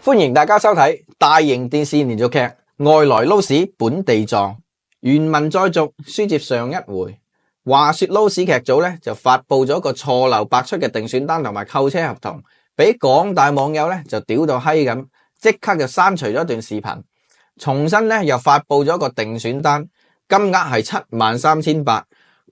歡迎大家收睇大型電視連續劇《外來撈屎本地撞》，原文再續，書接上一回。話說撈屎劇組咧就發佈咗個錯漏百出嘅定選單同埋購車合同，俾廣大網友咧就屌到閪咁，即刻就刪除咗段視頻，重新咧又發佈咗個定選單，金額係73,800，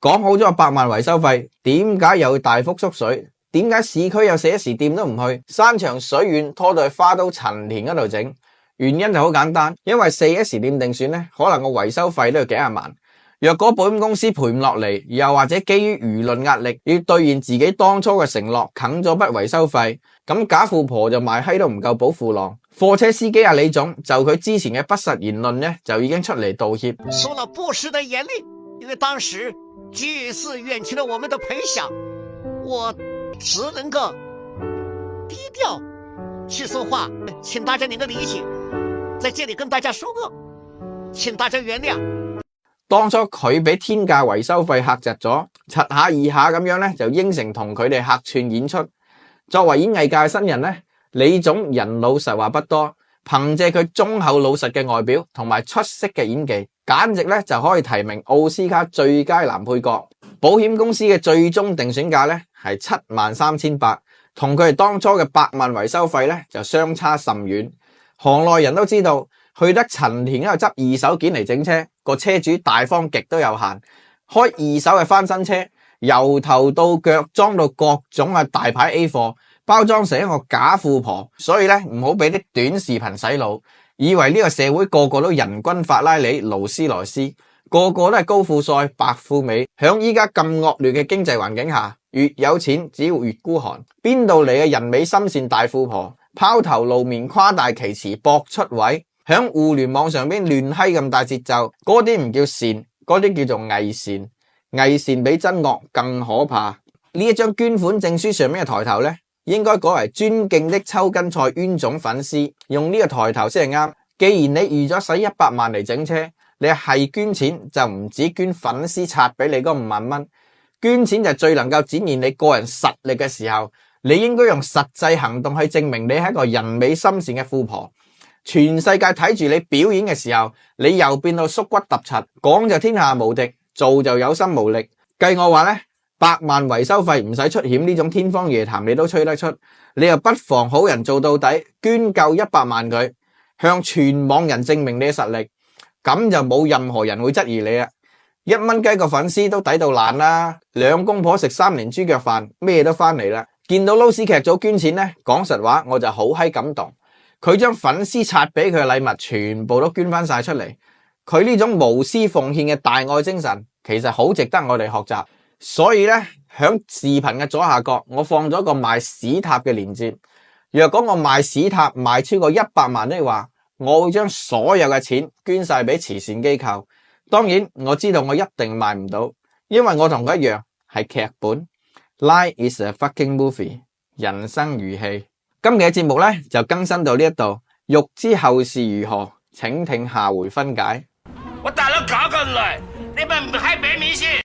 講好咗100萬維修費，點解又會大幅縮水？點解市區有4S店都唔去，山長水遠拖到去花都陳田嗰度整？原因就好簡單，因為 4S 店定選咧，可能個維修費都要幾廿萬。若果保險公司賠唔落嚟，又或者基於輿論壓力，要兌現自己當初嘅承諾，啃咗筆維修費，咁假富婆就賣閪都唔夠保褲浪。貨車司機李總就佢之前嘅不實言論咧，就已經出嚟道歉，說了不實的言論，因為當時巨資遠去了我們的賠償，我只能夠低調去說話，請大家能夠理解，在這裡跟大家說過，請大家原諒。當初佢俾天價維修費嚇窒咗，柒下二下咁樣咧，就應承同佢哋客串演出。作為演藝界新人咧，李總人老實話不多，憑借佢忠厚老實嘅外表同埋出色嘅演技，簡直咧就可以提名奧斯卡最佳男配角。保險公司嘅最終定選價咧係73,800，同佢哋當初嘅100萬維修費咧就相差甚遠。行內人都知道，去得陳田嗰度執二手件嚟整車，個車主大方極都有限，開二手嘅翻新車，由頭到腳裝到各種嘅大牌 A 貨，包裝成一個假富婆。所以咧唔好俾啲短視頻洗腦，以為呢個社會個個都人均法拉利勞斯萊斯，個個都係高富帥白富美。響依家咁惡劣嘅經濟環境下，越有錢只會越孤寒。邊度嚟嘅人美心善大富婆，拋頭露面誇大其詞博出位，響互聯網上邊亂閪咁大節奏，嗰啲唔叫善，嗰啲叫做偽善。偽善比真惡更可怕。呢一張捐款證書上面嘅抬頭咧，應該改為尊敬的秋根菜冤種粉絲，用呢個抬頭先係啱。既然你預咗使100萬嚟整車，你係捐錢就唔止捐粉絲刷俾你嗰5萬蚊，捐錢就最能夠展現你個人實力嘅時候，你應該用實際行動去證明你係一個人美心善嘅富婆。全世界睇住你表演嘅時候，你又變到縮骨揼柒，講就天下無敵，做就有心無力。計我話咧，100萬維修費唔使出險呢種天方夜譚你都吹得出，你又不妨好人做到底，捐夠100萬佢，向全網人證明你嘅實力，咁就冇任何人會質疑你啦。1蚊雞個粉絲都抵到爛啦，2公婆食3年豬腳飯，咩都翻嚟啦。見到撈屎劇組捐錢咧，講實話我就好閪感動。佢將粉絲刷俾佢嘅禮物全部都捐翻晒出嚟，佢呢種無私奉獻嘅大愛精神，其實好值得我哋學習。所以咧，響視頻嘅左下角，我放咗個賣屎塔嘅鏈接。若果我賣屎塔賣超過100萬的話，我會將所有嘅錢捐晒俾慈善機構。當然我知道我一定賣唔到，因為我同佢一樣係劇本。Life is a fucking movie， 人生如戲。今期嘅節目咧就更新到呢一度，欲知後事如何，請聽下回分解。我大佬搞咁耐，你咪唔係俾面先。